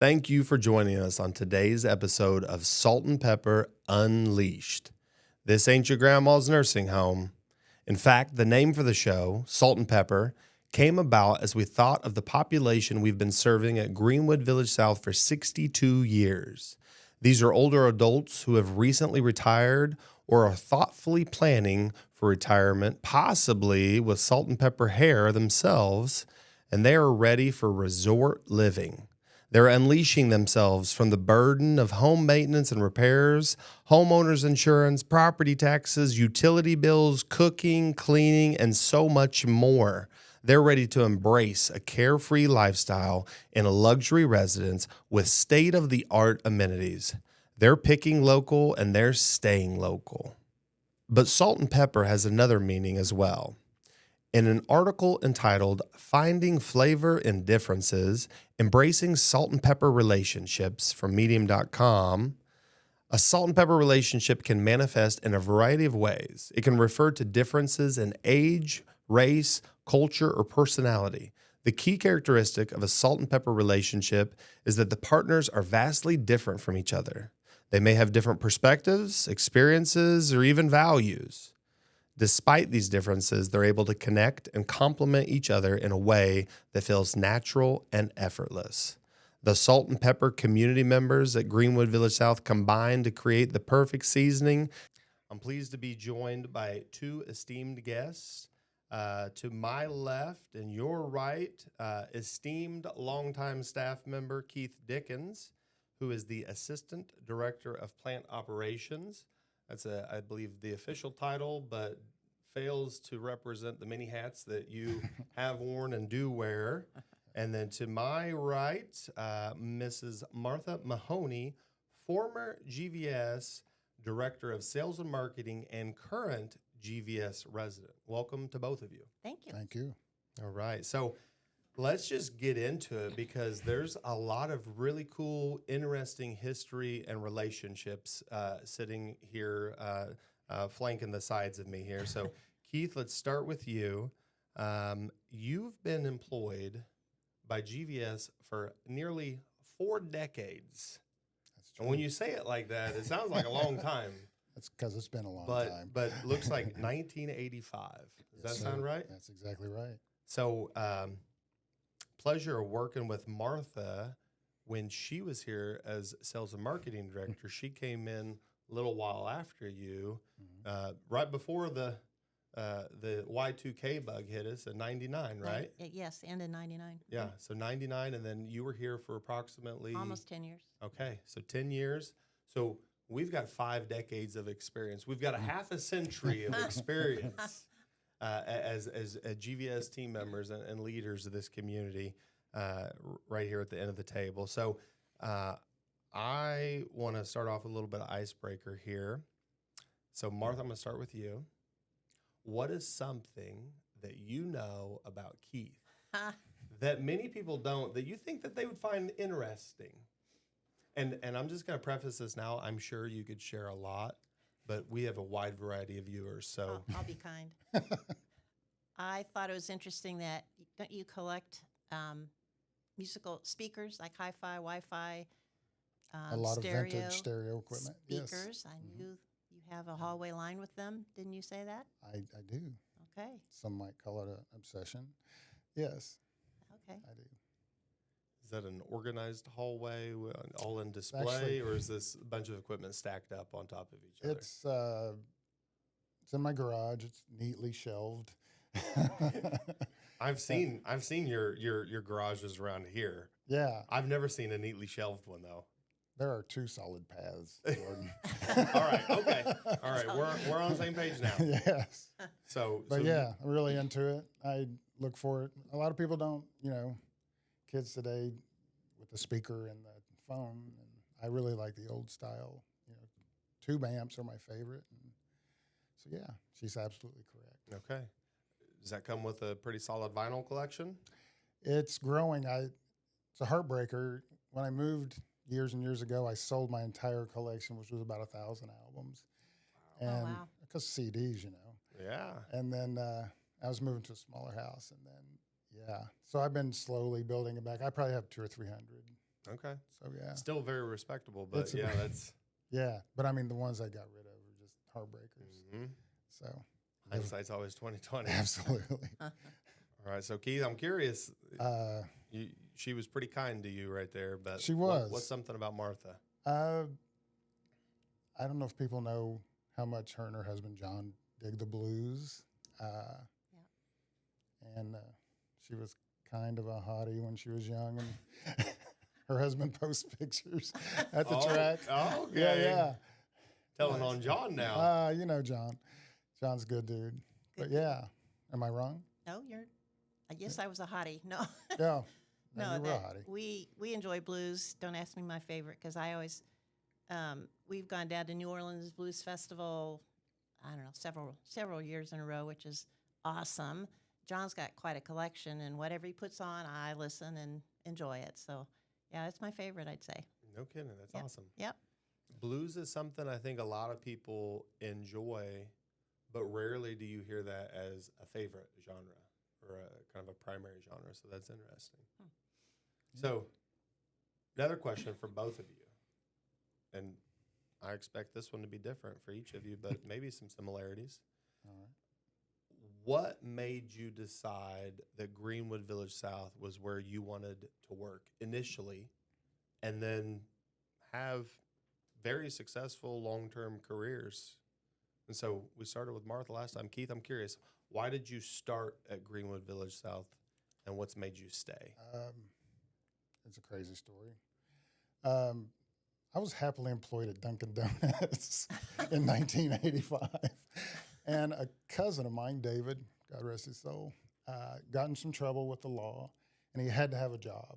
Thank you for joining us on today's episode of Salt and Pepper Unleashed. This ain't your grandma's nursing home. In fact, the name for the show, Salt and Pepper, came about as we thought of the population we've been serving at Greenwood Village South for 62 years. These are older adults who have recently retired or are thoughtfully planning for retirement, possibly with salt and pepper hair themselves, and they are ready for resort living. They're unleashing themselves from the burden of home maintenance and repairs, homeowners insurance, property taxes, utility bills, cooking, cleaning, and so much more. They're ready to embrace a carefree lifestyle in a luxury residence with state-of-the-art amenities. They're picking local and they're staying local. But salt and pepper has another meaning as well. In an article entitled Finding Flavor in Differences, Embracing Salt and Pepper Relationships from Medium.com, a salt and pepper relationship can manifest in a variety of ways. It can refer to differences in age, race, culture, or personality. The key characteristic of a salt and pepper relationship is that the partners are vastly different from each other. They may have different perspectives, experiences, or even values. Despite these differences, they're able to connect and complement each other in a way that feels natural and effortless. The salt and pepper community members at Greenwood Village South combine to create the perfect seasoning. I'm pleased to be joined by two esteemed guests. To my left and your right, esteemed longtime staff member Keith Dickens, who is the Assistant Director of Plant Operations. That's, I believe, the official title, but fails to represent the many hats that you have worn and do wear. And then to my right, Mrs. Martha Mahoney, former GVS Director of Sales and Marketing and current GVS resident. Welcome to both of you. Thank you. Thank you. All right. So let's just get into it because there's a lot of really cool, interesting history and relationships sitting here, flanking the sides of me here. So, Keith, let's start with you. You've been employed by GVS for nearly 4 decades. That's true. And when you say it like that, it sounds like a long time. That's because it's been a long time. But looks like 1985. Does that sound right? That's exactly right. So, pleasure of working with Martha when she was here as sales and marketing director. She came in a little while after you, right before the Y2K bug hit us in 99, right? Yes, and in 99. Yeah, so 99, and then you were here for approximately... Almost 10 years. Okay, so 10 years. So we've got 5 decades of experience. We've got a half a century of experience as GVS team members and leaders of this community right here at the end of the table. So I want to start off with a little bit of icebreaker here. So Martha, I'm going to start with you. What is something that you know about Keith that many people don't, that you think that they would find interesting? And I'm just going to preface this now. I'm sure you could share a lot, but we have a wide variety of viewers. So I'll be kind. I thought it was interesting that, don't you collect musical speakers like hi-fi, Wi-Fi, A lot stereo, of vintage stereo equipment. speakers? Yes. I knew you have a hallway line with them. Didn't you say that? I do. Okay. Some might call it an obsession. Yes, Okay. I do. is that an organized hallway all in display, Actually- or is this a bunch of equipment stacked up on top of each other? It's in my garage. It's neatly shelved. I've seen your garages around here. Yeah, I've never seen a neatly shelved one though. there are 2 solid paths, Jordan. All right, okay, all right, we're on the same page now. Yes. So, But yeah, I'm really into it. I look for it. A lot of people don't, kids today with the speaker and the phone. And I really like the old style. Tube amps are my favorite. And so yeah, she's absolutely correct. okay. Does that come with a pretty solid vinyl collection? It's growing. It's a heartbreaker. When I moved years and years ago, I sold my entire collection, which was about 1,000 albums. Oh, And wow. because CDs, Yeah. And then I was moving to a smaller house, and then so I've been slowly building it back. I probably have 200 or 300 Okay. So yeah, Still very respectable, but It's a- yeah, that's yeah. But I mean, the ones I got rid of were just heartbreakers. mhm. So Hindsight's always 2020. absolutely. All right. So Keith, I'm curious. Uh, She was pretty kind to you right there, but She was. What's something about Martha? I don't know if people know how much her and her husband John dig the blues. And she was kind of a hottie when she was young, and her husband posts pictures at the track. Oh, okay. Yeah. Telling on John now. You know John. John's a good dude. But yeah, am I wrong? No, you're. I guess I was a hottie. No. Yeah. No, you were a that hottie. we enjoy blues. Don't ask me my favorite because I always we've gone down to New Orleans Blues Festival. I don't know several years in a row, which is awesome. John's got quite a collection, and whatever he puts on, I listen and enjoy it. So yeah, it's my favorite, I'd say. No kidding. That's Yep. awesome. Yep. Blues is something I think a lot of people enjoy, but rarely do you hear that as a favorite genre or a kind of a primary genre. So that's interesting. So, another question for both of you, and I expect this one to be different for each of you, but maybe some similarities. All right. What made you decide that Greenwood Village South was where you wanted to work initially, and then have very successful long-term careers? And so we started with Martha last time. Keith, I'm curious, why did you start at Greenwood Village South, and what's made you stay? It's a crazy story. I was happily employed at Dunkin' Donuts in 1985. And a cousin of mine, David, God rest his soul, got in some trouble with the law, and he had to have a job.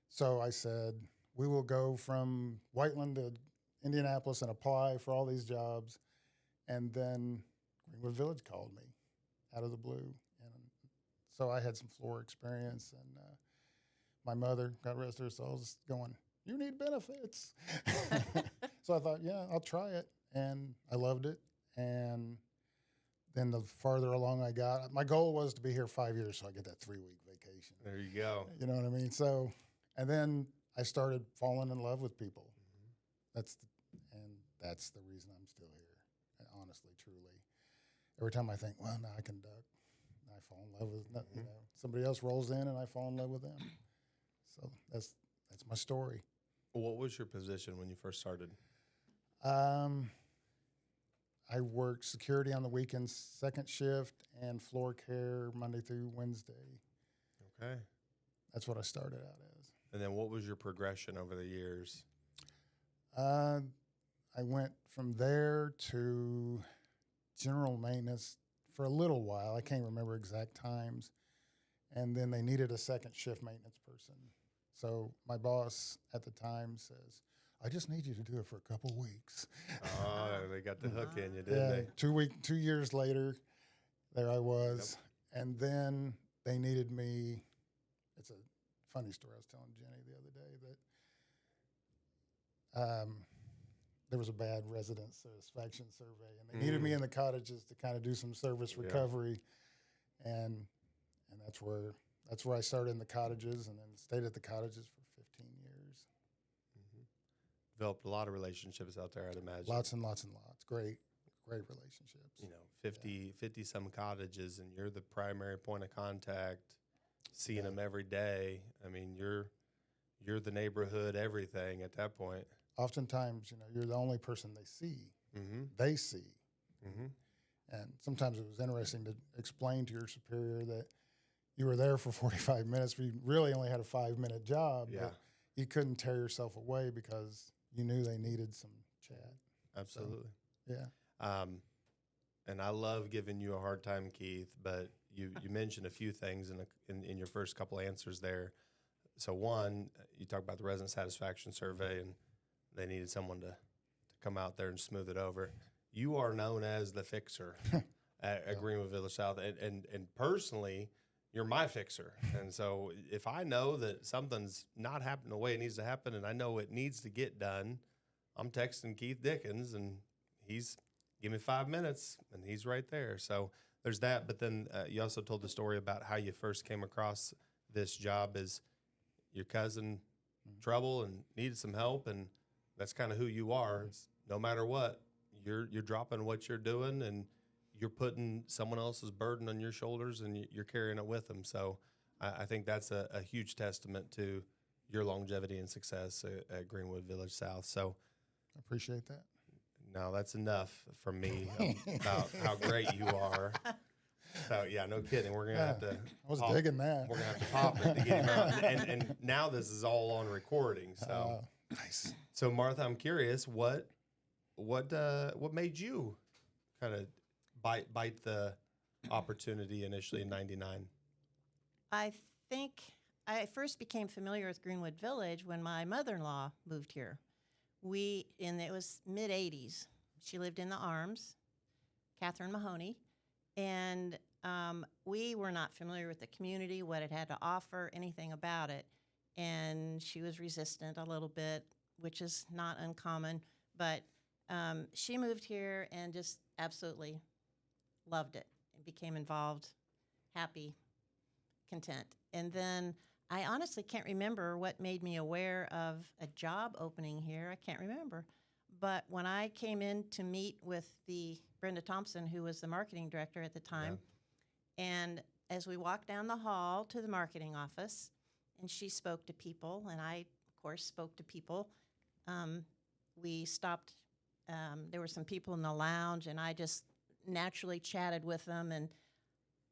So I said, we will go from Whiteland to Indianapolis and apply for all these jobs. And then Greenwood Village called me out of the blue. And so I had some floor experience, and my mother, God rest her soul, was going, you need benefits. So I thought, yeah, I'll try it. And I loved it. And then the farther along I got, my goal was to be here 5 years so I get that 3-week vacation. There you go. You know what I mean? So, and then I started falling in love with people. That's the reason I'm still here, honestly, truly. Every time I think, well, now I can duck, I fall in love with, you know, somebody else rolls in and I fall in love with them. So that's my story. What was your position when you first started? I worked security on the weekends, second shift, and floor care Monday through Wednesday. Okay. That's what I started out as. And then what was your progression over the years? I went from there to general maintenance for a little while. I can't remember exact times. And then they needed a second shift maintenance person. So my boss at the time says, I just need you to do it for a couple of weeks. Oh, they got the hook in you, didn't they? 2 years later, there I was. Yep. And then they needed me. It's a funny story. I was telling Jenny the other day that there was a bad resident satisfaction survey, and they needed me in the cottages to kind of do some service recovery. And that's where I started in the cottages, and then stayed at the cottages for 15 years. Developed a lot of relationships out there, I'd imagine. Lots and lots and lots. Great relationships. You know, 50 some cottages, and you're the primary point of contact, seeing them every day. I mean, you're the neighborhood everything at that point. Oftentimes, you know, you're the only person they see. Mm-hmm. They see. Mm-hmm. And sometimes it was interesting to explain to your superior that you were there for 45 minutes, but you really only had a 5-minute job. Yeah. But you couldn't tear yourself away because you knew they needed some chat. Absolutely. So, yeah. And I love giving you a hard time, Keith, but you mentioned a few things in your first couple answers there. So one, you talked about the resident satisfaction survey, and they needed someone to come out there and smooth it over. You are known as the fixer at Greenwood Village South, and personally, you're my fixer. And so if I know that something's not happening the way it needs to happen, and I know it needs to get done, I'm texting Keith Dickens, and he's give me 5 minutes, and he's right there. So there's that. But then you also told the story about how you first came across this job. Is your cousin trouble and needed some help, and that's kind of who you are. It's no matter what, you're dropping what you're doing, and you're putting someone else's burden on your shoulders, and you're carrying it with them. So I think that's a huge testament to your longevity and success at Greenwood Village South. So I appreciate that. now that's enough from me about how great you are. So yeah, no kidding. We're gonna have to. I was digging that. We're gonna have to pop it to get him out. And now this is all on recording. So Nice. So Martha, I'm curious, what made you kind of bite the opportunity initially in '99? I think I first became familiar with Greenwood Village when my mother-in-law moved here. It was mid-'80s. She lived in the Arms, Martha Mahoney, and we were not familiar with the community, what it had to offer, anything about it. And she was resistant a little bit, which is not uncommon. But she moved here and just absolutely loved it and became involved, happy, content. And then I honestly can't remember what made me aware of a job opening here. I can't remember. But when I came in to meet with Brenda Thompson, who was the marketing director at the time, and as we walked down the hall to the marketing office, and she spoke to people, and I, of course, spoke to people, we stopped. There were some people in the lounge, and I just naturally chatted with them, and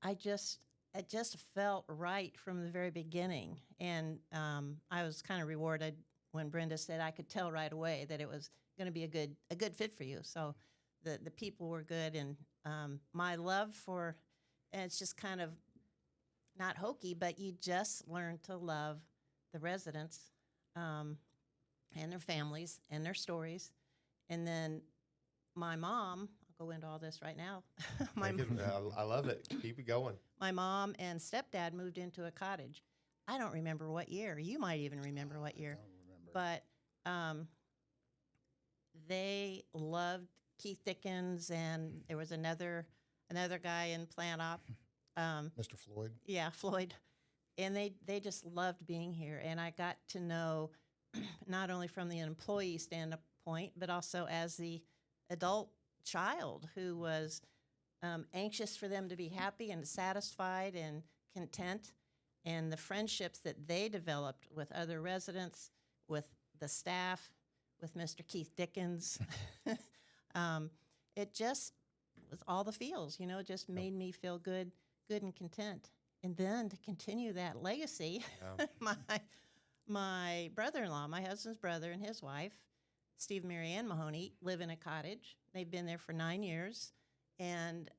it just felt right from the very beginning. And I was kind of rewarded when Brenda said I could tell right away that it was going to be a good fit for you. So the people were good, and my love for, and it's just kind of not hokey, but you just learn to love the residents and their families and their stories. And then my mom, I'll go into all this right now. I love it. Keep it going. My mom and stepdad moved into a cottage. I don't remember what year. You might even remember what year. I don't remember. But they loved Keith Dickens, and there was another guy in plant op. Mr. Floyd. Yeah, Floyd. And they just loved being here. And I got to know, not only from the employee standpoint, but also as the adult child who was anxious for them to be happy and satisfied and content, and the friendships that they developed with other residents, with the staff, with Mr. Keith Dickens. It just was all the feels, it just made me feel good and content. And then to continue that legacy, my brother-in-law, my husband's brother, and his wife, Steve and Marianne Mahoney, live in a cottage. They've been there for 9 years, and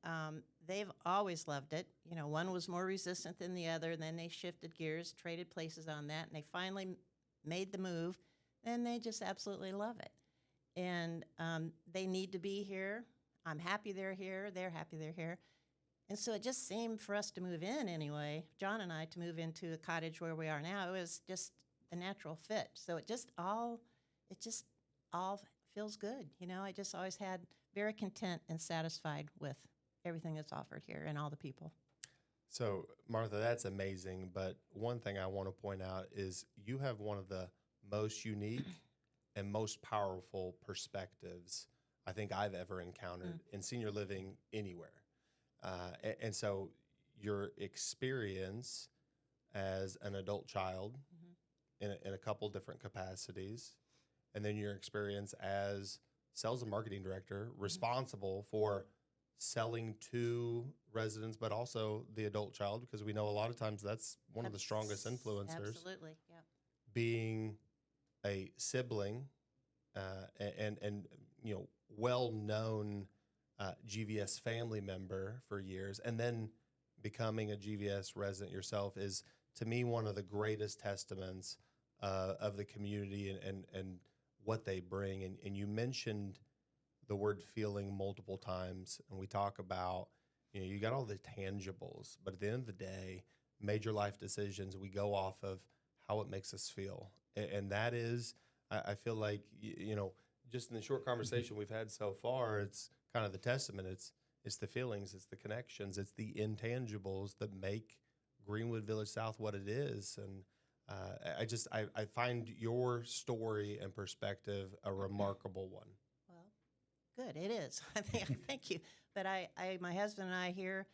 they've always loved it. One was more resistant than the other, and then they shifted gears, traded places on that, and they finally made the move, and they just absolutely love it. And they need to be here. I'm happy they're here. They're happy they're here. And so it just seemed for us to move in anyway, John and I, to move into a cottage where we are now. It was just a natural fit. So it just all feels good. I just always had very content and satisfied with everything that's offered here and all the people. So Martha, that's amazing. But one thing I want to point out is you have one of the most unique and most powerful perspectives I think I've ever encountered in senior living anywhere. And so your experience as an adult child in a couple different capacities, and then your experience as sales and marketing director responsible for selling to residents, but also the adult child, because we know a lot of times that's one of the strongest influencers. Absolutely, yeah. Being a sibling and well-known GVS family member for years, and then becoming a GVS resident yourself is, to me, one of the greatest testaments of the community and what they bring. And you mentioned the word feeling multiple times, and we talk about, you got all the tangibles, but at the end of the day, major life decisions, we go off of how it makes us feel. And that is, I feel like, just in the short conversation we've had so far, it's kind of the testament. It's the feelings, it's the connections, it's the intangibles that make Greenwood Village South what it is. And I find your story and perspective a remarkable one. Well, good. It is. I think. Thank you. But my husband and I here.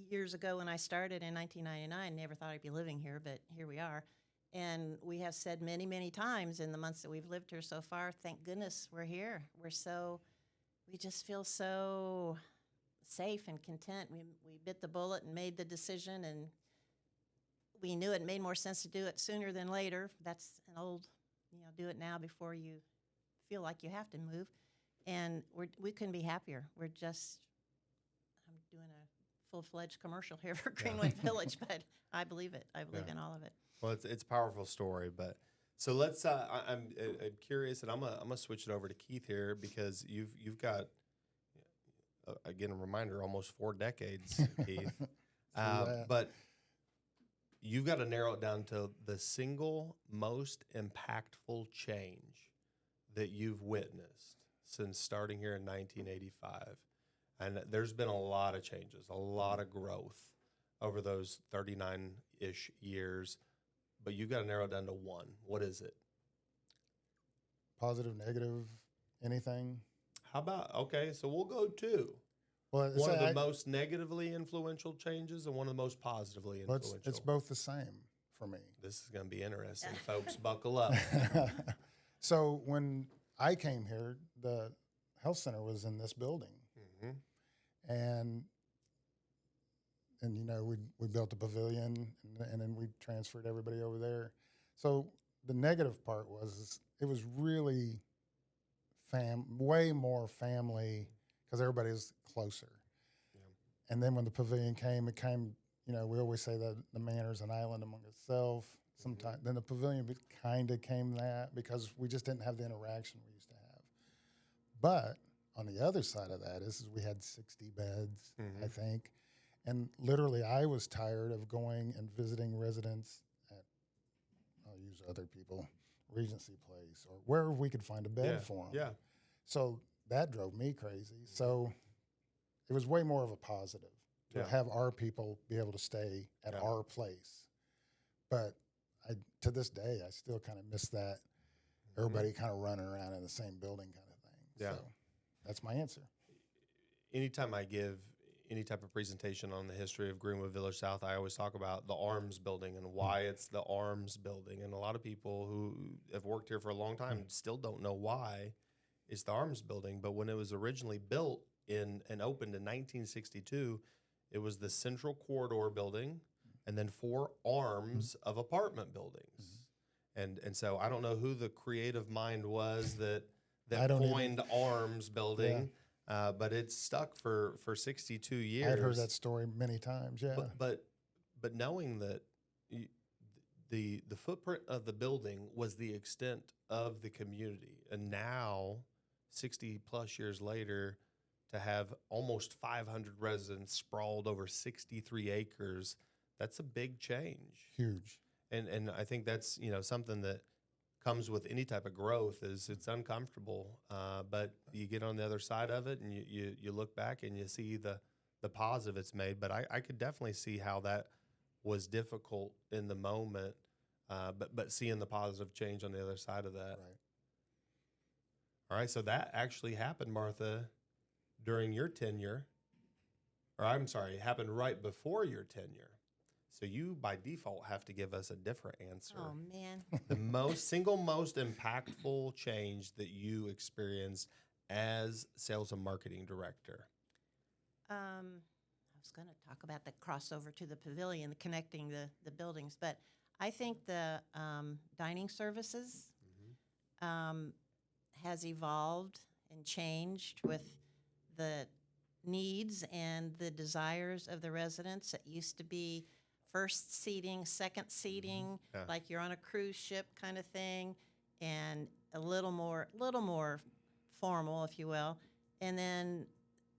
Years ago when I started in 1999, never thought I'd be living here, but here we are. And we have said many, many times in the months that we've lived here so far, thank goodness we're here. We just feel so safe and content. We bit the bullet and made the decision, and we knew it made more sense to do it sooner than later. That's an old, do it now before you feel like you have to move. And we couldn't be happier. I'm doing a full-fledged commercial here for Greenwood Village, but I believe it. I believe in all of it. Well, it's a powerful story, but so let's. I'm curious, and I'm gonna switch it over to Keith here because you've got again a reminder, almost 4 decades, Keith. But you've got to narrow it down to the single most impactful change that you've witnessed since starting here in 1985. And there's been a lot of changes, a lot of growth over those 39-ish years. But you've got to narrow it down to one. What is it? Positive, negative, anything? How about, okay, so we'll go 2. Well, one of the most negatively influential changes and one of the most positively influential. It's both the same for me. This is going to be interesting, folks. Buckle up. So when I came here, the health center was in this building. Mm-hmm. And we built a pavilion, and then we transferred everybody over there. So the negative part was it was really way more family because everybody was closer. Yeah. And then when the pavilion came, we always say that the manor's an island among itself. Sometimes then the pavilion kind of came that because we just didn't have the interaction we used to have. But on the other side of that is we had 60 beds, I think. And literally I was tired of going and visiting residents at, I'll use other people, Regency Place or wherever we could find a bed for them. Yeah. So that drove me crazy. So it was way more of a positive to have our people be able to stay at our place. But to this day, I still kind of miss that. Everybody kind of running around in the same building kind of thing. Yeah. So that's my answer. Anytime I give any type of presentation on the history of Greenwood Village South, I always talk about the Arms Building and why it's the Arms Building. And a lot of people who have worked here for a long time still don't know why it's the Arms Building. But when it was originally built and opened in 1962, it was the Central Corridor Building and then 4 arms of apartment buildings. And so I don't know who the creative mind was that coined Arms Building. Yeah. But it's stuck for 62 years. I'd heard that story many times, yeah. But knowing that the footprint of the building was the extent of the community, and now 60 plus years later, to have almost 500 residents sprawled over 63 acres, that's a big change. Huge. And I think that's something that comes with any type of growth is it's uncomfortable, but you get on the other side of it and you look back and you see the positive it's made. But I could definitely see how that was difficult in the moment, but seeing the positive change on the other side of that. Right. All right, so that actually happened, Martha, during your tenure, or I'm sorry, it happened right before your tenure. So you, by default, have to give us a different answer. Oh, man. The single most impactful change that you experienced as sales and marketing director. I was going to talk about the crossover to the pavilion, connecting the buildings, but I think the dining services has evolved and changed with the needs and the desires of the residents. It used to be first seating, second seating, like you're on a cruise ship kind of thing, and a little more formal, if you will. And then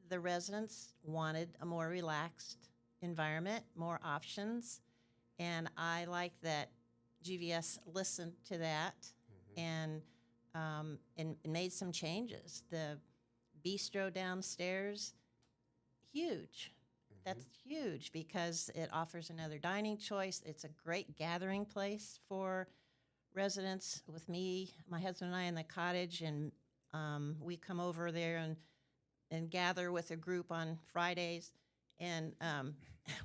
the residents wanted a more relaxed environment, more options, and I like that GVS listened to that and made some changes. The bistro downstairs, huge. That's huge because it offers another dining choice. It's a great gathering place for residents. With me, my husband and I in the cottage, and we come over there and gather with a group on Fridays, and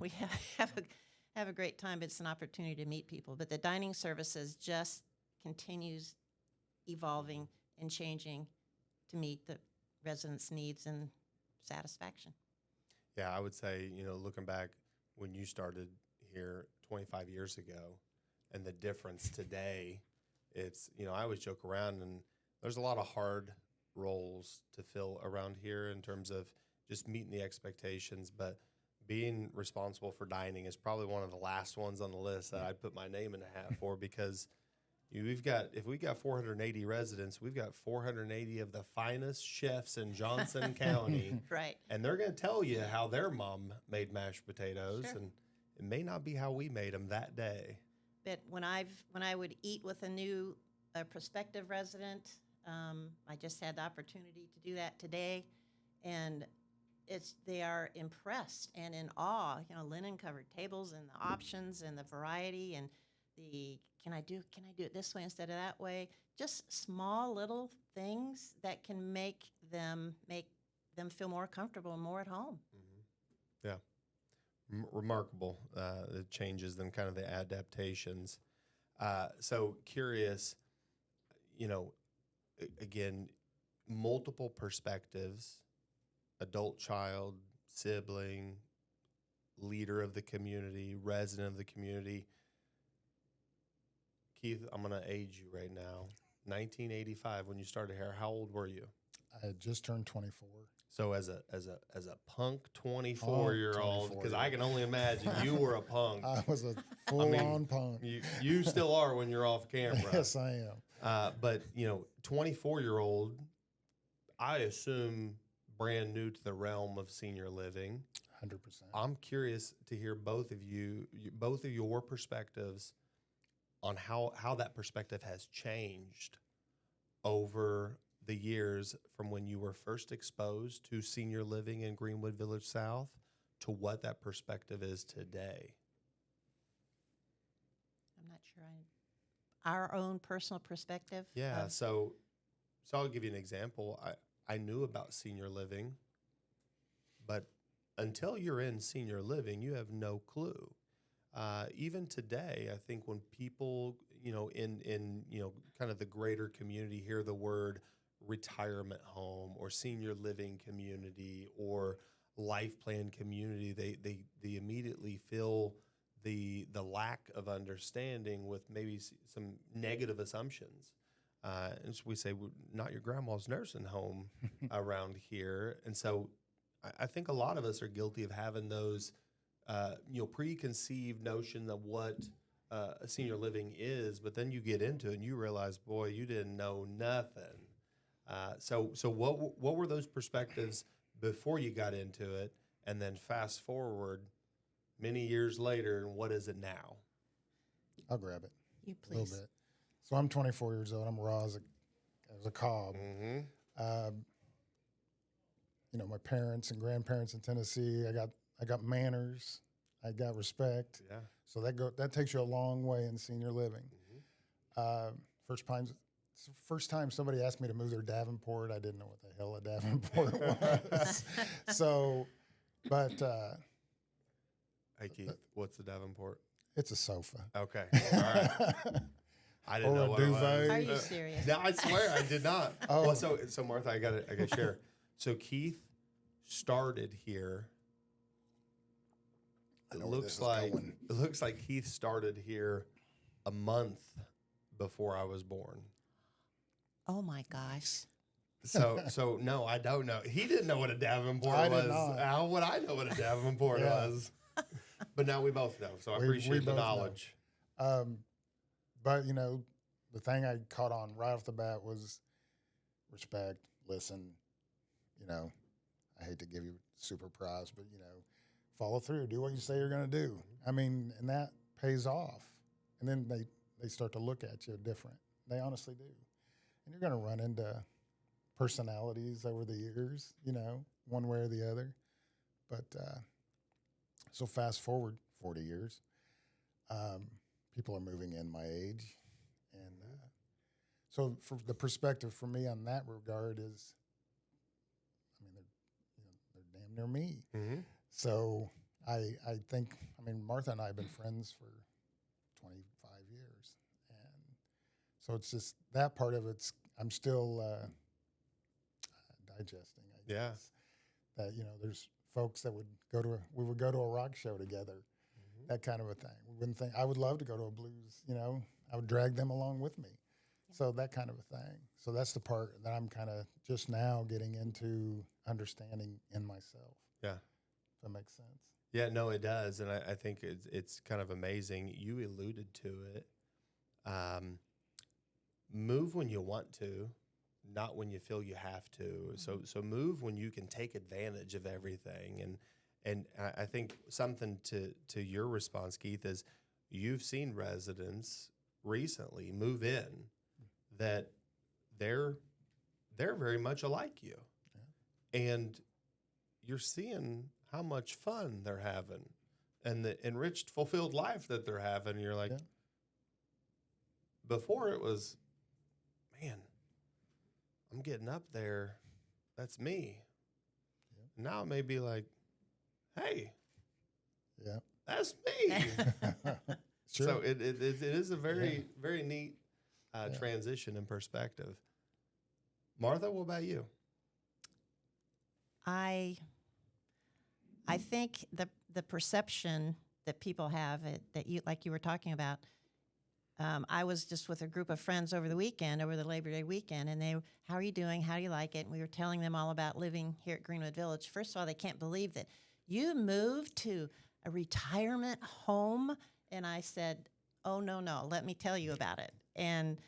we have a great time. It's an opportunity to meet people. But the dining services just continues evolving and changing to meet the residents' needs and satisfaction. Yeah, I would say, looking back when you started here 25 years ago and the difference today, it's, I always joke around, and there's a lot of hard roles to fill around here in terms of just meeting the expectations, but being responsible for dining is probably one of the last ones on the list that I'd put my name in a hat for, because if we got 480 residents, we've got 480 of the finest chefs in Johnson County. Right. And they're going to tell you how their mom made mashed potatoes, Sure. and it may not be how we made them that day. But when I would eat with a prospective resident, I just had the opportunity to do that today, and they are impressed and in awe. Linen covered tables and the options and the variety and the can I do it this way instead of that way? Just small little things that can make them feel more comfortable and more at home. Mm-hmm. Yeah. Remarkable, the changes and kind of the adaptations. So curious, again, multiple perspectives, adult, child, sibling, leader of the community, resident of the community. Keith, I'm going to age you right now. 1985, when you started here, how old were you? I had just turned 24. So as a punk 24-year-old, because I can only imagine you were a punk. I was a full-on punk. You still are when you're off camera. Yes, I am. But 24-year-old, I assume brand new to the realm of senior living. 100%. I'm curious to hear both of your perspectives on how that perspective has changed over the years from when you were first exposed to senior living in Greenwood Village South to what that perspective is today. I'm not sure our own personal perspective. Yeah, so I'll give you an example. I knew about senior living, but until you're in senior living, you have no clue. Even today, I think when people, in kind of the greater community hear the word retirement home or senior living community or life plan community, they immediately feel the lack of understanding with maybe some negative assumptions. And so we say, well, not your grandma's nursing home around here. And so I think a lot of us are guilty of having those preconceived notion of what a senior living is, but then you get into it and you realize, boy, you didn't know nothing. So what were those perspectives before you got into it, and then fast forward many years later, and what is it now? I'll grab it. You A little please. bit. So I'm 24 years old. I'm raw as a cob. Mm-hmm. My parents and grandparents in Tennessee, I got manners, I got respect. Yeah. So that takes you a long way in senior living. Mm-hmm. First time somebody asked me to move their Davenport, I didn't know what the hell a Davenport was. Hey, Keith, what's the Davenport? It's a sofa. Okay. All right. I didn't Or know a what it was. duvet. Are you serious? No, I swear I did not. Oh. Well, so Martha, I got to share. So Keith started here. I know where this is going. It looks like Keith started here a month before I was born. Oh my gosh. So no, I don't know. He didn't know what a Davenport I was. did not. How would I know what a Davenport Yeah. was? But now we both know. So I We appreciate the both know. knowledge. But the thing I caught on right off the bat was respect, listen, I hate to give you super prize, but follow through, do what you say you're going to do. I mean, and that pays off. And then they start to look at you different. They honestly do. And you're going to run into personalities over the years, one way or the other. But So fast forward 40 years, people are moving in my age. And so for the perspective for me on that regard is, I mean, they're damn near me. Mm-hmm. So I think, I mean, Martha and I have been friends for 25 years. And so it's just that part of it's, I'm still digesting, I Yeah. guess. That, there's folks that we would go to a rock show together, that kind of a thing. We wouldn't think, I would love to go to a blues, I would drag them along with me. Yeah. So that kind of a thing. So that's the part that I'm kind of just now getting into understanding in myself. Yeah. If that makes sense. Yeah, no, it does. And I think it's kind of amazing. You alluded to it. Move when you want to, not when you feel you have to. So move when you can take advantage of everything. And I think something to your response, Keith, is you've seen residents recently move in that they're very much alike you. Yeah. And you're seeing how much fun they're having and the enriched, fulfilled life that they're having. And you're like, yeah. Before it was, man, I'm getting up there. That's me. Yeah. Now it may be like, hey, yeah, that's me. Sure. So it is a very neat transition in perspective. Martha, what about you? I think the perception that people have that you, like you were talking about. I was just with a group of friends over the Labor Day weekend, and how are you doing? How do you like it? And we were telling them all about living here at Greenwood Village. First of all, they can't believe that you moved to a retirement home. And I said, oh, no, let me tell you about it. And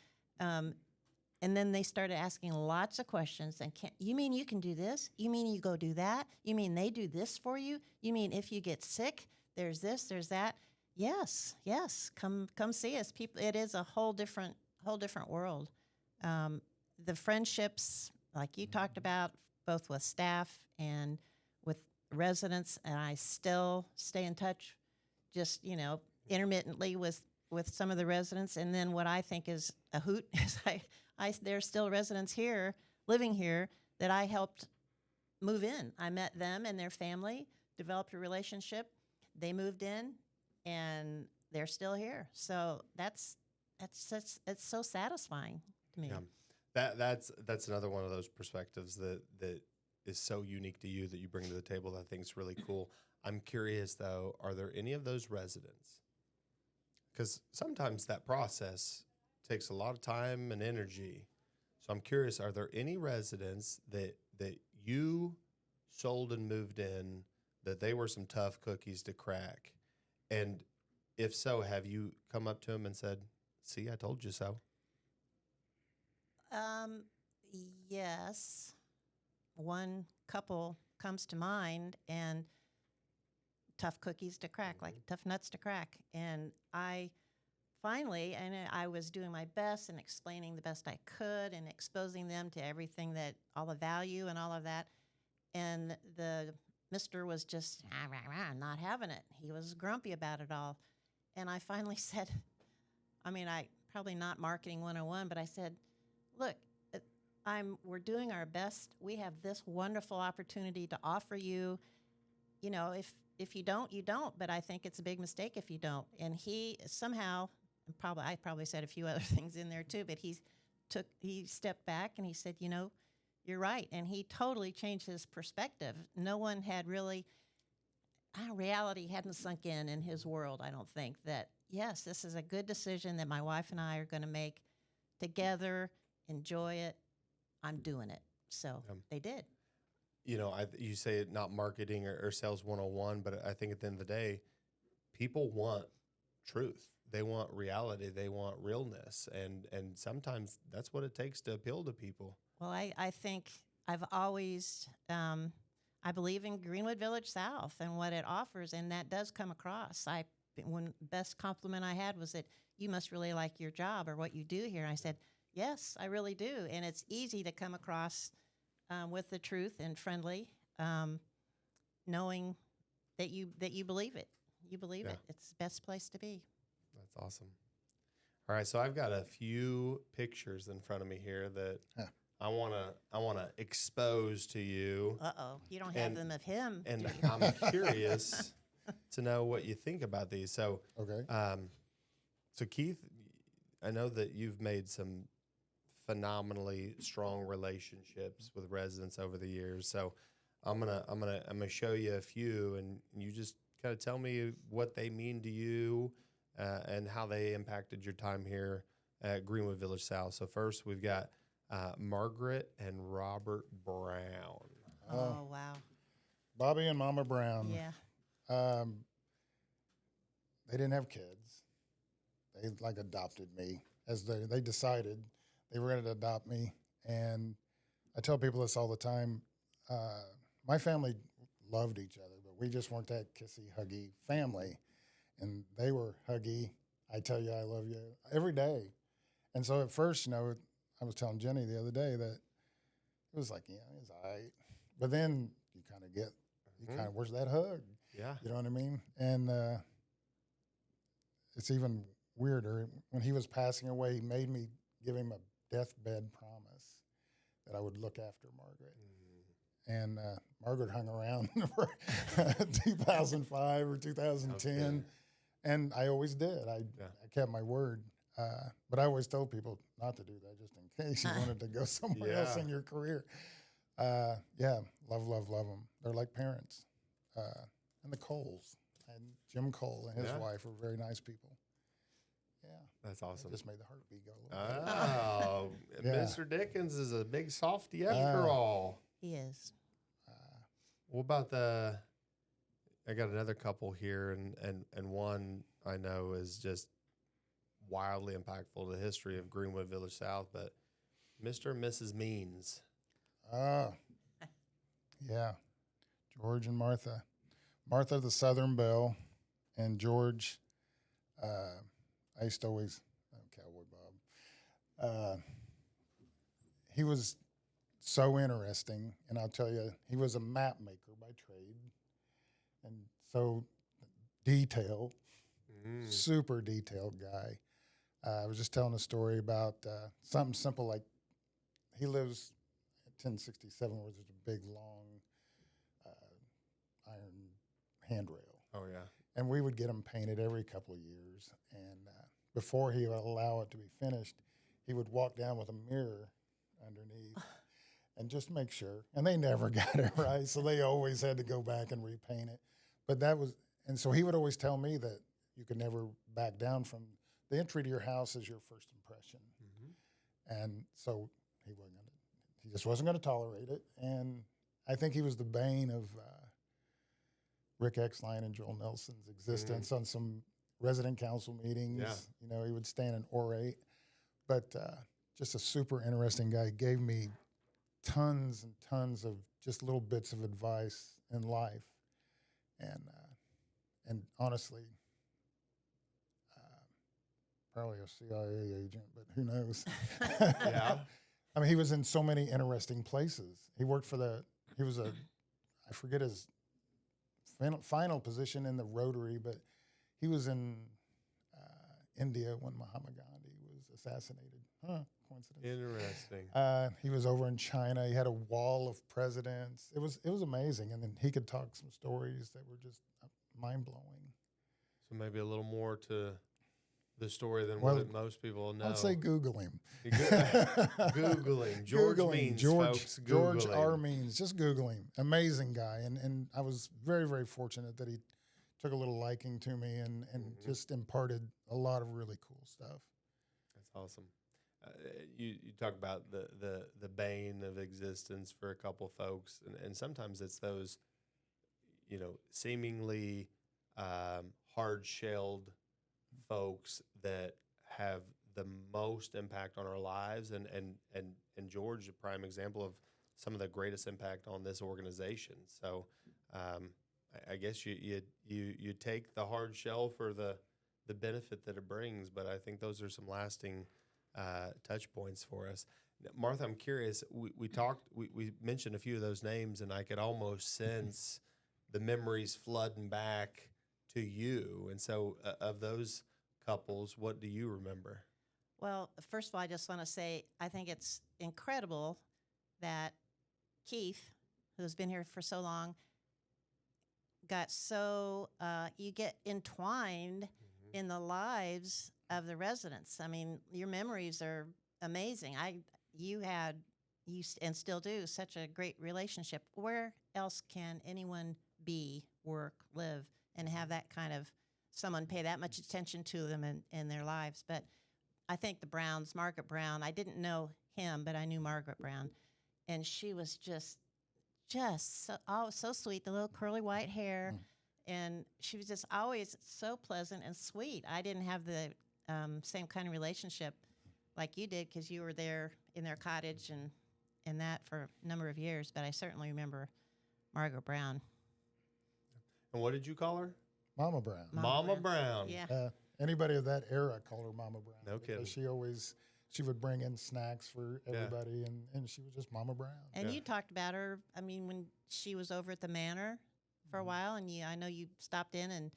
then they started asking lots of questions. And you mean you can do this? You mean you go do that? You mean they do this for you? You mean if you get sick, there's this, there's that? Yes. Come see us. People, it is a whole different world. The friendships, like you talked about, both with staff and with residents, and I still stay in touch, just intermittently with some of the residents. And then what I think is a hoot is there's still residents here living here that I helped move in. I met them and their family, developed a relationship. They moved in. And they're still here, so it's so satisfying to me. Yeah. That's another one of those perspectives that is so unique to you that you bring to the table that I think is really cool. I'm curious though, are there any of those residents? Because sometimes that process takes a lot of time and energy. So I'm curious, are there any residents that you sold and moved in that they were some tough cookies to crack? And if so, have you come up to him and said, see, I told you so? Yes. One couple comes to mind, and tough cookies to crack, like tough nuts to crack. And I was doing my best and explaining the best I could and exposing them to everything all the value and all of that. And the Mr. was just not having it. He was grumpy about it all. And I finally said, I probably not marketing 101, but I said, look, we're doing our best. We have this wonderful opportunity to offer you. If you don't, you don't. But I think it's a big mistake if you don't. And he somehow, I probably said a few other things in there too, but he stepped back and he said, you're right. And he totally changed his perspective. No one had really, reality hadn't sunk in his world, I don't think, that, yes, this is a good decision that my wife and I are going to make together, enjoy it. I'm doing it. So they did. You say it not marketing or sales 101, but I think at the end of the day, people want truth. They want reality. They want realness. And sometimes that's what it takes to appeal to people. Well, I think I've always, I believe in Greenwood Village South and what it offers, and that does come across. One best compliment I had was that you must really like your job or what you do here. And I said, yes, I really do. And it's easy to come across with the truth and friendly, knowing that you believe it. You believe Yeah. it. It's the best place to be. That's awesome. All right, so I've got a few pictures in front of me here that Huh. I wanna expose to you, You don't have And- them of him. and do you? I'm curious to know what you think about these. So, Okay. so Keith, I know that you've made some phenomenally strong relationships with residents over the years. So, I'm gonna show you a few, and you just kind of tell me what they mean to you, and how they impacted your time here at Greenwood Village South. So first, we've got Margaret and Robert Brown. Oh wow. Bobby and Mama Brown. Yeah. They didn't have kids. They like adopted me as they decided they were going to adopt me. And I tell people this all the time. My family loved each other, but we just weren't that kissy, huggy family. And they were huggy. I tell you, I love you every day. And so at first, I was telling Jenny the other day that it was like, it's all right. But then you kind of, where's that hug? Yeah. You know what I mean? And it's even weirder. When he was passing away, he made me give him a deathbed promise that I would look after Margaret. And Margaret hung around for 2005 or 2010. Okay. And I always did. I kept my word. But I always told people not to do that just in case you wanted to go somewhere else in your career. Love them. They're like parents. And the Coles. And Jim Cole and his wife were very nice people. Yeah. That's awesome. Just made the heartbeat go a little bit. Oh, Mr. Dickens is a big softy after all. He is. What about I got another couple here, and one I know is just wildly impactful to the history of Greenwood Village South, but Mr. and Mrs. Means. Yeah. George and Martha. Martha, the Southern Belle, and George, I used to always, Cowboy Bob. He was so interesting, and I'll tell you, he was a map maker by trade, and so detailed, super detailed guy. I was just telling a story about something simple like he lives at 1067, where there's a big, long iron handrail. Oh, yeah. And we would get them painted every couple of years. And before he would allow it to be finished, he would walk down with a mirror underneath and just make sure. And they never got it right, so they always had to go back and repaint it. But and so he would always tell me that you could never back down from the entry to your house is your first impression. And so he just wasn't going to tolerate it. And I think he was the bane of Rick Exline and Joel Nelson's existence on some resident council meetings. Yeah. He would stand and orate. But just a super interesting guy. Gave me tons and tons of just little bits of advice in life. And honestly, probably a CIA agent, but who knows? Yeah. I mean, he was in so many interesting places. He worked for I forget his final position in the Rotary, but he was in India when Mahatma Gandhi was assassinated. Coincidence. Interesting. He was over in China. He had a wall of presidents. It was amazing, and then he could talk some stories that were just mind blowing. So maybe a little more to the story than what most people know. I'd say Google him. Google him. George Means, folks. Google George him. R. Means. Just Google him. Amazing guy. And I was very, very fortunate that he took a little liking to me and just imparted a lot of really cool stuff. That's awesome. You talk about the bane of existence for a couple folks, and sometimes it's those, seemingly hard-shelled folks that have the most impact on our lives, and George, a prime example of some of the greatest impact on this organization. So I guess you take the hard shell for the benefit that it brings, but I think those are some lasting touch points for us. Martha, I'm curious. We mentioned a few of those names, and I could almost sense the memories flooding back to you. And so, of those couples, what do you remember? Well, first of all, I just want to say I think it's incredible that Keith, who's been here for so long, got so you get entwined in the lives of the residents. I mean, your memories are amazing. You and still do such a great relationship. Where else can anyone be, work, live, and have that kind of someone pay that much attention to them in their lives? But I think the Browns, Margaret Brown, I didn't know him, but I knew Margaret Brown, and she was just so sweet, the little curly white hair, and she was just always so pleasant and sweet. I didn't have the same kind of relationship like you did because you were there in their cottage and that for a number of years, but I certainly remember Margaret Brown. And what did you call her? Mama Brown. Mama Brown. Yeah. Anybody of that era called her Mama Brown. No kidding. She would bring in snacks for everybody, and she was just Mama Brown. And you talked about her, I mean, when she was over at the Manor for a while, and I know you stopped in and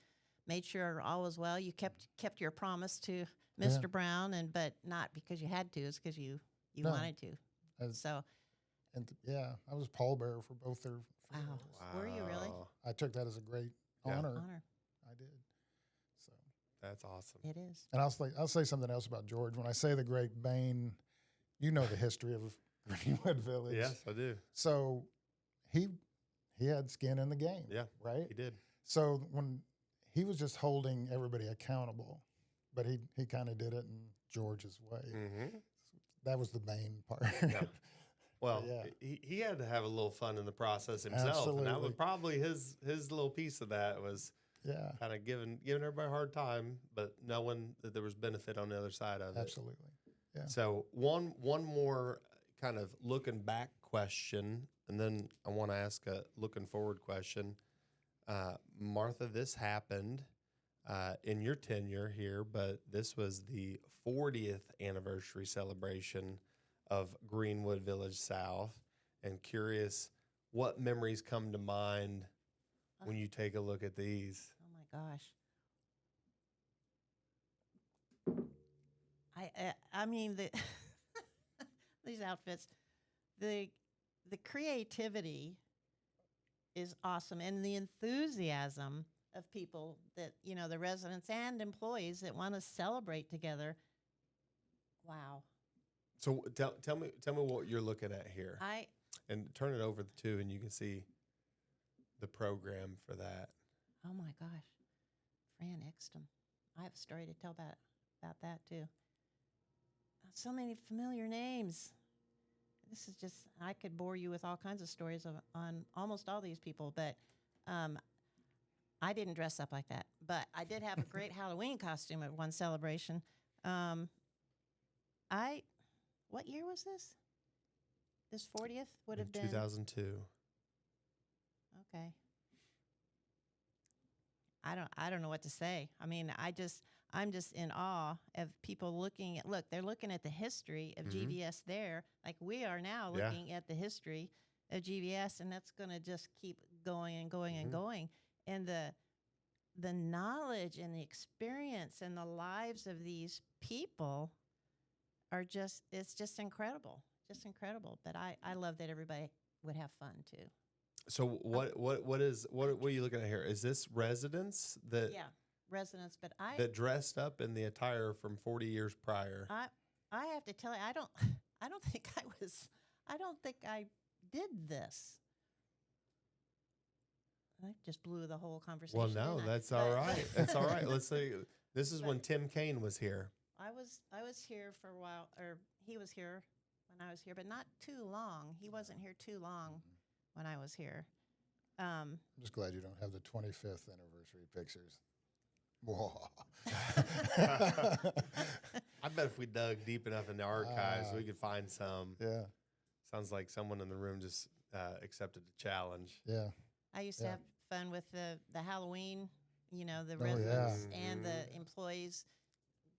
made sure all was well. You kept your promise to Mr. Brown, but not because you had to, it's because you wanted to. I was pallbearer for both their funerals. Wow. Were you really? I took that as a great honor. I did. So that's awesome. It is. And I'll say something else about George. When I say the Great Bane, you know the history of Greenwood Village. Yes, I do. So he had skin in the game. Yeah, right. He did. So when he was just holding everybody accountable, but he kind of did it in George's way. Mm-hmm. That was the main part. Yeah. Well, he had to have a little fun in the process himself. Absolutely. And that was probably his little piece of that was kind of giving everybody a hard time, but knowing that there was benefit on the other side of it. Absolutely. Yeah. So one more kind of looking back question, and then I want to ask a looking forward question. Martha, this happened in your tenure here, but this was the 40th anniversary celebration of Greenwood Village South, and curious what memories come to mind when you take a look at these. Oh my gosh. I mean these outfits, the creativity is awesome, and the enthusiasm of people that the residents and employees that want to celebrate together. Wow. So tell me what you're looking at here. And turn it over too, and you can see the program for that. Oh my gosh, Fran Exton. I have a story to tell about that too. So many familiar names. This is just, I could bore you with all kinds of stories on almost all these people, but I didn't dress up like that. But I did have a great Halloween costume at one celebration. What year was this? This 40th would have been 2002. Okay. I don't know what to say. I mean, I'm just in awe of people they're looking at the history of GVS there, like we are now looking at the history of GVS, and that's going to just keep going and going and going. And the knowledge and the experience and the lives of these people it's just incredible. Just incredible. But I love that everybody would have fun too. So what are you looking at here? Is this residents that residents, but that dressed up in the attire from 40 years prior? I have to tell you, I don't think I did this. I just blew the whole conversation. Well, no, that's all right. That's all right. Let's say this is when Tim Kaine was here. I was here for a while, or he was here when I was here, but not too long. He wasn't here too long when I was here. I'm just glad you don't have the 25th anniversary pictures. I bet if we dug deep enough in the archives, we could find some. Yeah. Sounds like someone in the room just accepted the challenge. Yeah. I used to have fun with the Halloween, the residents and the employees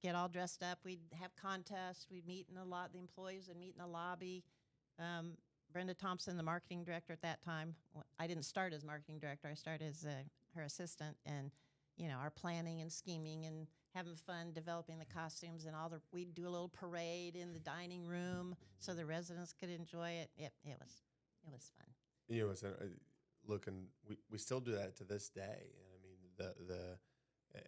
get all dressed up. We'd have contests. We'd meet in the employees would meet in the lobby. Brenda Thompson, the marketing director at that time. I didn't start as marketing director. I started as her assistant, and our planning and scheming and having fun developing the costumes and we'd do a little parade in the dining room so the residents could enjoy it. It was fun. It's looking. We still do that to this day, and I mean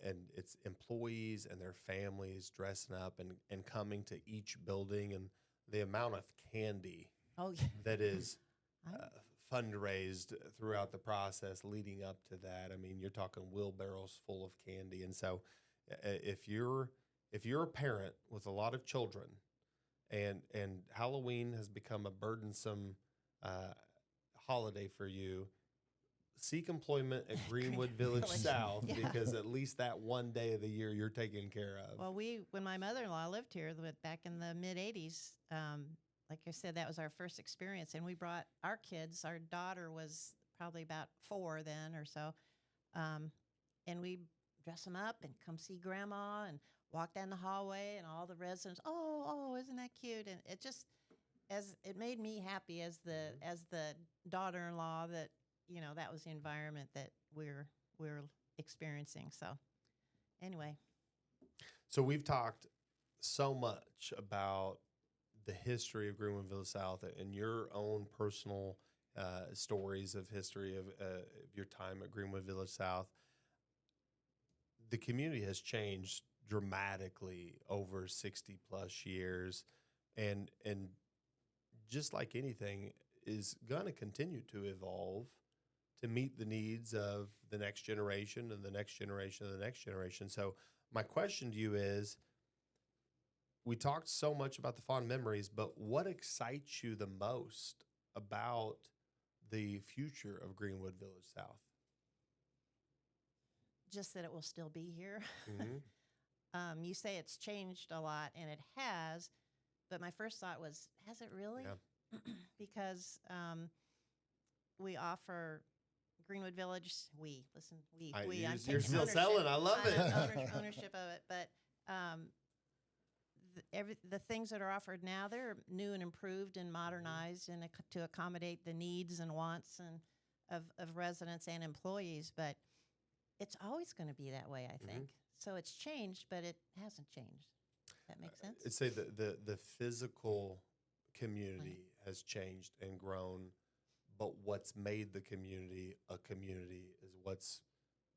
and it's employees and their families dressing up and coming to each building, and the amount of candy that is fundraised throughout the process leading up to that. I mean, you're talking wheelbarrows full of candy. And so if you're a parent with a lot of children and Halloween has become a burdensome holiday for you, seek employment at Greenwood Village South, because at least that one day of the year you're taken care of. Well, when my mother-in-law lived here back in the mid-'80s, like I said, that was our first experience, and we brought our kids. Our daughter was probably about 4 then or so, and we dress them up and come see Grandma and walk down the hallway, and all the residents, oh, isn't that cute? And it made me happy as the daughter-in-law that that was the environment that we're experiencing. So anyway, so we've talked so much about the history of Greenwood Village South and your own personal stories of history of your time at Greenwood Village South. The community has changed dramatically over 60 plus years, and just like anything is going to continue to evolve to meet the needs of the next generation and the next generation and the next generation. So my question to you is, we talked so much about the fond memories, but what excites you the most about the future of Greenwood Village South? Just that it will still be here. Mm-hmm. You say it's changed a lot, and it has, but my first thought was, has it really? Yeah. Because we offer Greenwood Village. You're still selling. I love it. Ownership of it, but the things that are offered now, they're new and improved and modernized and to accommodate the needs and wants of residents and employees. But it's always going to be that way, I think. Mm-hmm. So it's changed, but it hasn't changed. That makes sense? I'd say the physical community has changed and grown, but what's made the community a community is what's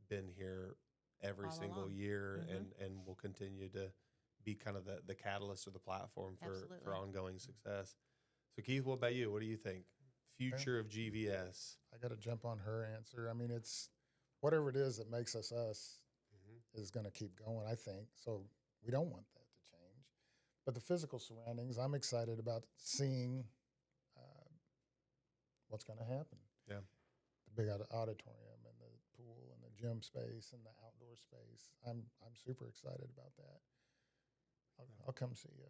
been here every all single along. year, Mm-hmm. and will continue to be kind of the catalyst or the platform for ongoing success. So Keith, what about you? What do you think? Future of GVS? I got to jump on her answer. I mean, it's whatever it is that makes us us is going to keep going, I think. So we don't want that to change. But the physical surroundings, I'm excited about seeing what's going to happen. Yeah. The big auditorium and the pool and the gym space and the outdoor space. I'm super excited about that. I'll come see you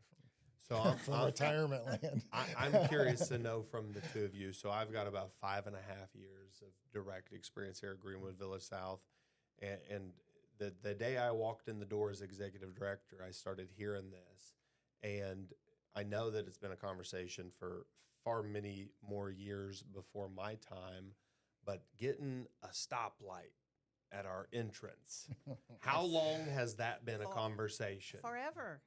from retirement land. I'm curious to know from the two of you. So I've got about 5.5 years of direct experience here at Greenwood Village South. And the day I walked in the door as executive director, I started hearing this. And I know that it's been a conversation for far many more years before my time, but getting a stoplight at our entrance, how long has that been a conversation? Forever.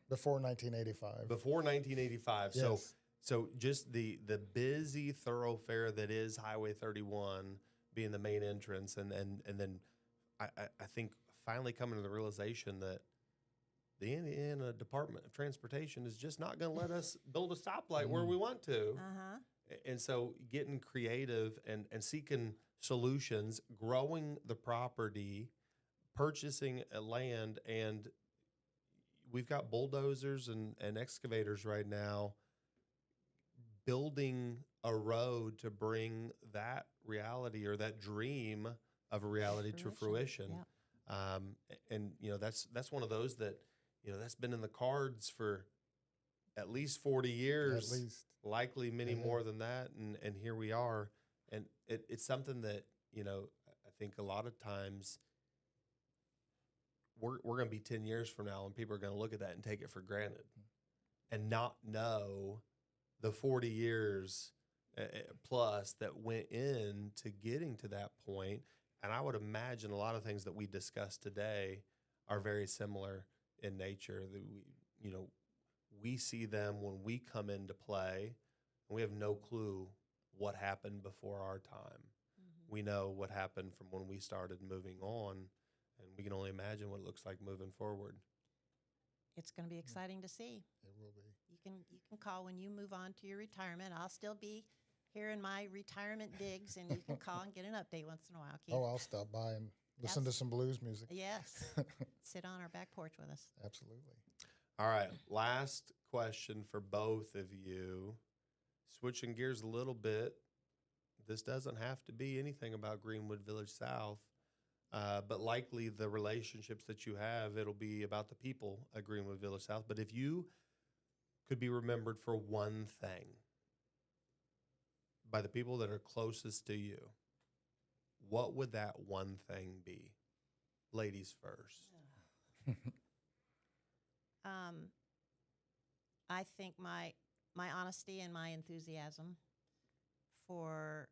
Before 1985. Before 1985. Yes. So just the busy thoroughfare that is Highway 31 being the main entrance, and then I think finally coming to the realization that the Indiana Department of Transportation is just not going to let us build a stoplight where we want to. Uh-huh. And so getting creative and seeking solutions, growing the property, purchasing a land, and we've got bulldozers and excavators right now building a road to bring that reality or that dream of a reality to fruition. Yeah. And that's one of those that that's been in the cards for at least 40 years, At least. likely many more than that, and here we are. And it's something that I think a lot of times we're going to be 10 years from now, and people are going to look at that and take it for granted and not know the 40 years plus that went into getting to that point. And I would imagine a lot of things that we discussed today are very similar in nature. That we see them when we come into play, and we have no clue what happened before our time. We know what happened from when we started moving on, and we can only imagine what it looks like moving forward. It's going to be exciting to see. It will be. You can call when you move on to your retirement. I'll still be here in my retirement digs, and you can call and get an update once in a while, Keith. Oh, I'll stop by and listen to some blues music. Yes. Sit on our back porch with us. Absolutely. All right, last question for both of you. Switching gears a little bit. This doesn't have to be anything about Greenwood Village South, but likely the relationships that you have, it'll be about the people at Greenwood Village South. But if you could be remembered for one thing by the people that are closest to you, what would that one thing be? Ladies first. I think my honesty and my enthusiasm for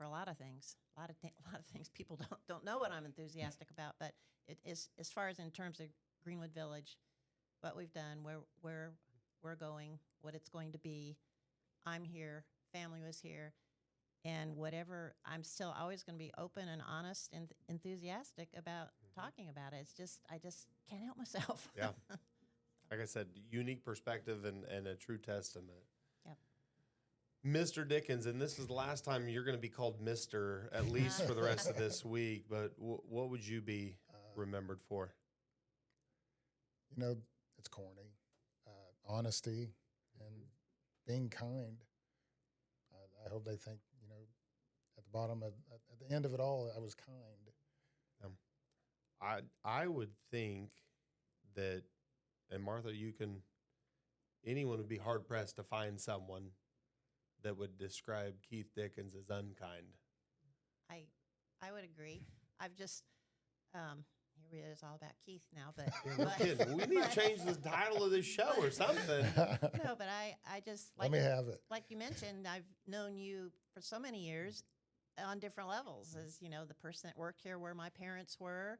a lot of things. A lot of things people don't know what I'm enthusiastic about. But it is, as far as in terms of Greenwood Village, what we've done, where we're going, what it's going to be. I'm here. Family was here. And whatever, I'm still always going to be open and honest and enthusiastic about talking about it. It's just, I just can't help myself. Yeah. Like I said, unique perspective and a true testament. Yep. Mr. Dickens, and this is the last time you're going to be called Mr., at least for the rest of this week, but what would you be remembered for? It's corny. Honesty and being kind. I hope they think, at the bottom, at the end of it all, I was kind. I would think that, and Martha, anyone would be hard pressed to find someone that would describe Keith Dickens as unkind. I would agree. I've just, here it is all about Keith now, but. No kidding. We need to change the title of this show or something. No, but I just, Let me have it. Like you mentioned, I've known you for so many years on different levels as, the person that worked here where my parents were,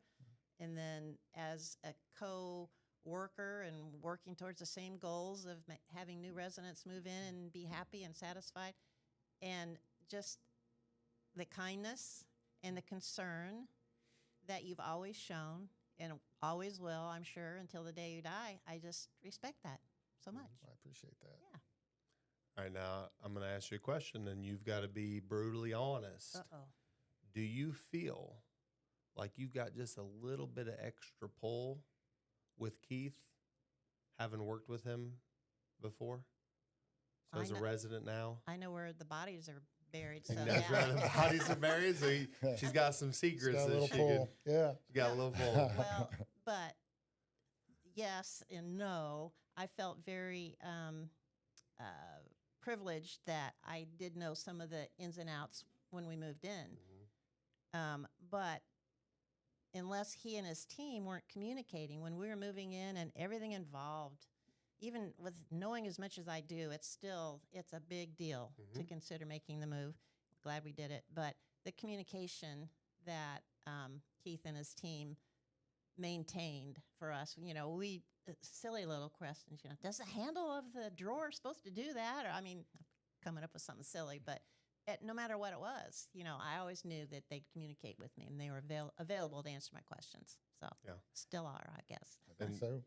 and then as a co-worker and working towards the same goals of having new residents move in and be happy and satisfied, and just the kindness and the concern that you've always shown and always will, I'm sure, until the day you die. I just respect that so much. I appreciate that. Yeah. All right, now I'm going to ask you a question, and you've got to be brutally honest. Uh-oh. Do you feel like you've got just a little bit of extra pull with Keith, having worked with him before? So as a resident now? I know where the bodies are buried. So Where the bodies are buried, so she's got some secrets Got a that little she pull. can. Yeah. She got a little pull. Well, but yes and no. I felt very privileged that I did know some of the ins and outs when we moved in. But unless he and his team weren't communicating when we were moving in and everything involved, even with knowing as much as I do, it's a big deal to consider making the move. Glad we did it. But the communication that Keith and his team maintained for us, we silly little questions, does the handle of the drawer supposed to do that? Or, coming up with something silly, but no matter what it was, I always knew that they'd communicate with me and they were available to answer my questions. So still are, I guess. I think so.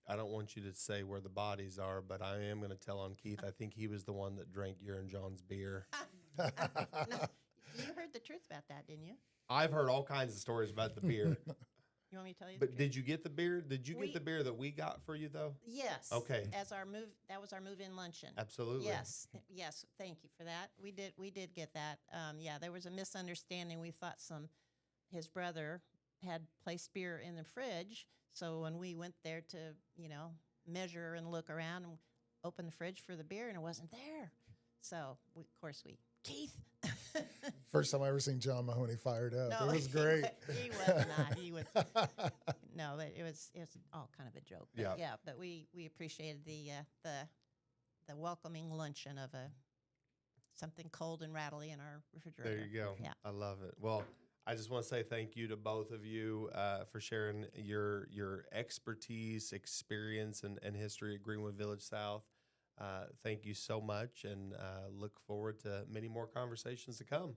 I don't want you to say where the bodies are, but I am going to tell on Keith. I think he was the one that drank your and John's beer. No, you heard the truth about that, didn't you? I've heard all kinds of stories about the beer. You want me to tell you? But did you get the beer? Did you get the beer that we got for you, though? Yes. Okay. That was our move-in luncheon. Absolutely. Yes. Thank you for that. We did get that. There was a misunderstanding. We thought his brother had placed beer in the fridge. So when we went there to, measure and look around and open the fridge for the beer, and it wasn't there. So Keith. First time I ever seen John Mahoney fired up. No, it was great. He was not. He was. No, but it was all kind of a joke. But yeah. But we appreciated the the welcoming luncheon of something cold and rattly in our refrigerator. There you go. Yeah. I love it. Well, I just want to say thank you to both of you for sharing your expertise, experience, and history at Greenwood Village South. Thank you so much, and look forward to many more conversations to come.